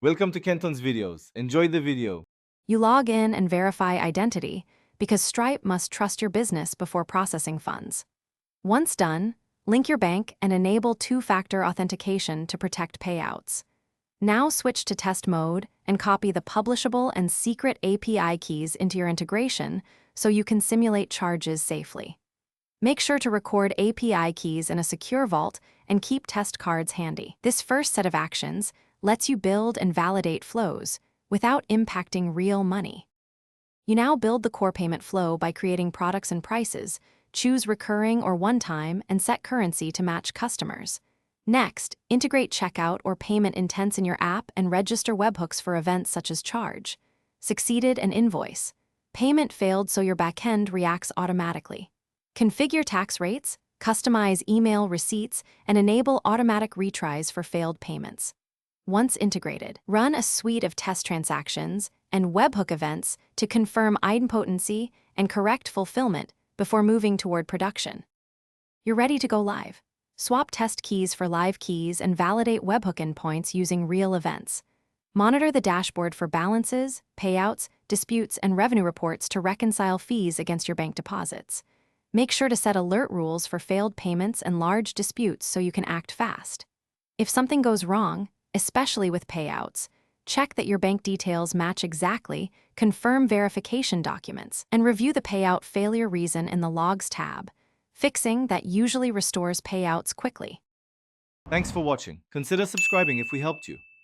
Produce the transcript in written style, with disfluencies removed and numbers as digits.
Welcome to Kenton's videos. Enjoy the video. You log in and verify identity because Stripe must trust your business before processing funds. Once done, link your bank and enable two-factor authentication to protect payouts. Now switch to test mode and copy the publishable and secret API keys into your integration so you can simulate charges safely. Make sure to record API keys in a secure vault and keep test cards handy. This first set of actions lets you build and validate flows without impacting real money. You now build the core payment flow by creating products and prices, choose recurring or one-time, and set currency to match customers. Next, integrate checkout or payment intents in your app and register webhooks for events such as charge. Succeeded and invoice. Payment failed so your backend reacts automatically. Configure tax rates, customize email receipts, and enable automatic retries for failed payments. Once integrated, run a suite of test transactions and webhook events to confirm idempotency and correct fulfillment before moving toward production. You're ready to go live. Swap test keys for live keys and validate webhook endpoints using real events. Monitor the dashboard for balances, payouts, disputes, and revenue reports to reconcile fees against your bank deposits. Make sure to set alert rules for failed payments and large disputes so you can act fast. If something goes wrong, especially with payouts, check that your bank details match exactly, confirm verification documents, and review the payout failure reason in the Logs tab. Fixing that usually restores payouts quickly. Thanks for watching. Consider subscribing if we helped you.